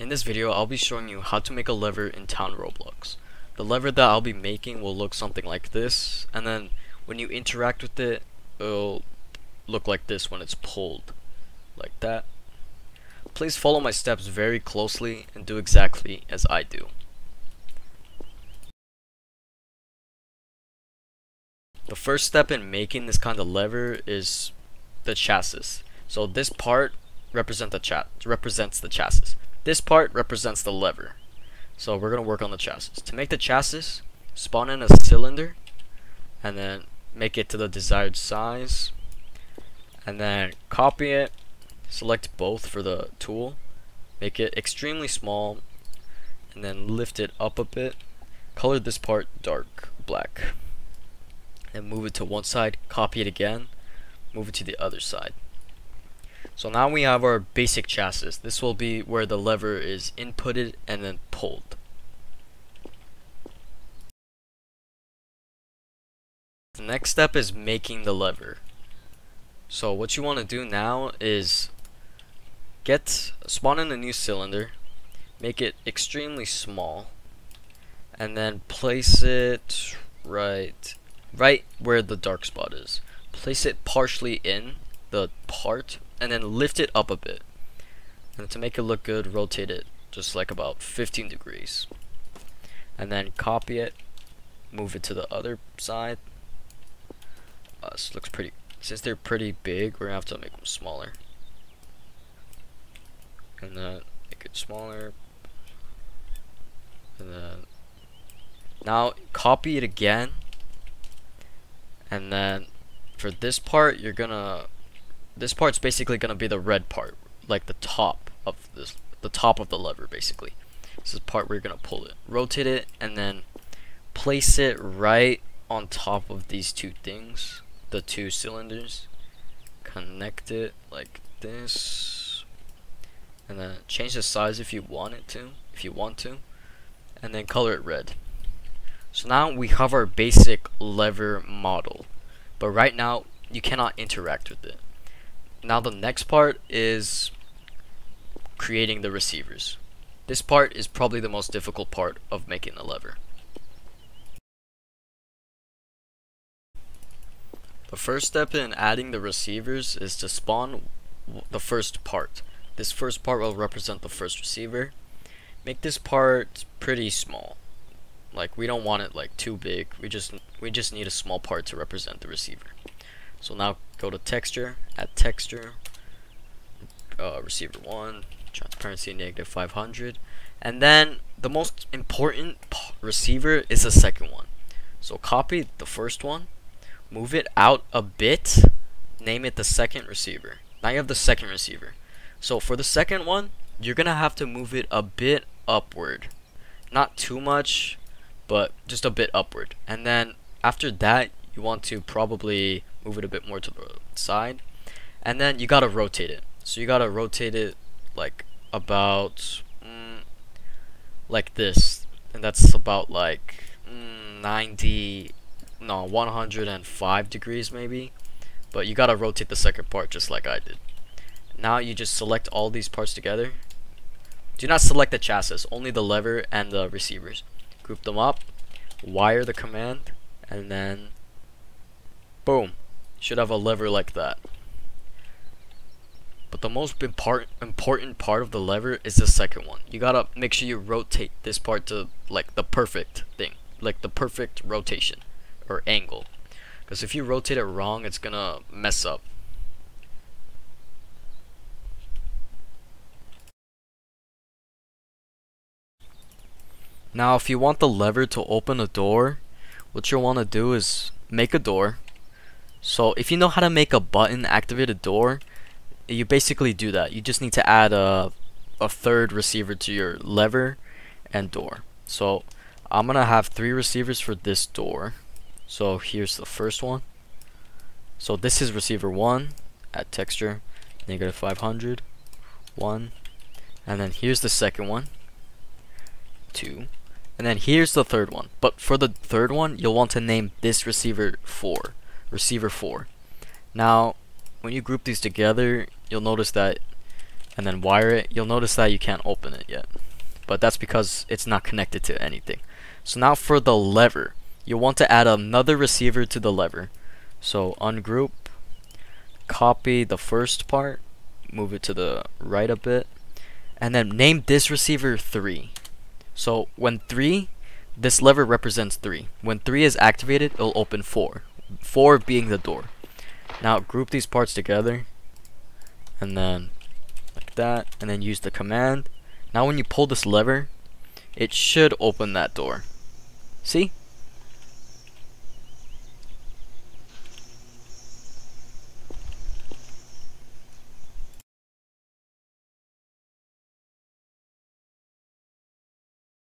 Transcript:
In this video, I'll be showing you how to make a lever in Town Roblox. The lever that I'll be making will look something like this, and then when you interact with it, it'll look like this when it's pulled, like that. Please follow my steps very closely and do exactly as I do. The first step in making this kind of lever is the chassis. So this part represents the chassis. This part represents the lever. So we're going to work on the chassis. To make the chassis, spawn in a cylinder and then make it to the desired size, and then copy it, select both for the tool, make it extremely small, and then lift it up a bit, color this part dark black, and move it to one side, copy it again, move it to the other side. So now we have our basic chassis. This will be where the lever is inputted and then pulled. The next step is making the lever. So what you want to do now is spawn in a new cylinder, make it extremely small, and then place it right where the dark spot is. Place it partially in the part and then lift it up a bit. And to make it look good, rotate it just like about 15 degrees. And then copy it, move it to the other side. This looks pretty, since they're pretty big, we're gonna have to make them smaller. And then make it smaller. And then now copy it again. And then for this part, this part's basically gonna be the red part, like the top of the lever basically. This is the part where you're gonna pull it. Rotate it and then place it right on top of these two things, the two cylinders. Connect it like this, and then change the size if you want to, and then color it red. So now we have our basic lever model, but right now you cannot interact with it. Now the next part is creating the receivers. This part is probably the most difficult part of making the lever. The first step in adding the receivers is to spawn the first part. This first part will represent the first receiver. Make this part pretty small. Like, we don't want it like too big. We just need a small part to represent the receiver. So now go to texture, add texture, receiver 1, transparency -500, and then the most important receiver is the second one. So copy the first one, move it out a bit, name it the second receiver. Now you have the second receiver. So for the second one, you're gonna have to move it a bit upward, not too much, but just a bit upward. And then after that, you want to probably move it a bit more to the side, and then you gotta rotate it. So you gotta rotate it like about like this, and that's about like 105 degrees maybe. But you gotta rotate the second part just like I did. Now you just select all these parts together. Do not select the chassis, only the lever and the receivers. Group them up, wire the command, and then boom, you should have a lever like that. But the most important part of the lever is the second one. You gotta make sure you rotate this part to like the perfect thing, like the perfect rotation or angle, because if you rotate it wrong, it's gonna mess up. Now if you want the lever to open a door, what you'll want to do is make a door. So if you know how to make a button activate a door, you basically do that. You just need to add a third receiver to your lever and door. So I'm gonna have 3 receivers for this door. So here's the first one. So this is receiver 1, add texture, -500, 1, and then here's the second one, 2, and then here's the third one. But for the third one, you'll want to name this receiver 4, receiver 4. Now when you group these together, you'll notice that and then wire it, you'll notice that you can't open it yet. But that's because it's not connected to anything. So now for the lever, you'll want to add another receiver to the lever. So ungroup, copy the first part, move it to the right a bit, and then name this receiver 3. So when 3, this lever represents 3. When 3 is activated, it'll open 4. 4 being the door. Now group these parts together, and then like that, and then use the command. Now when you pull this lever, it should open that door. See?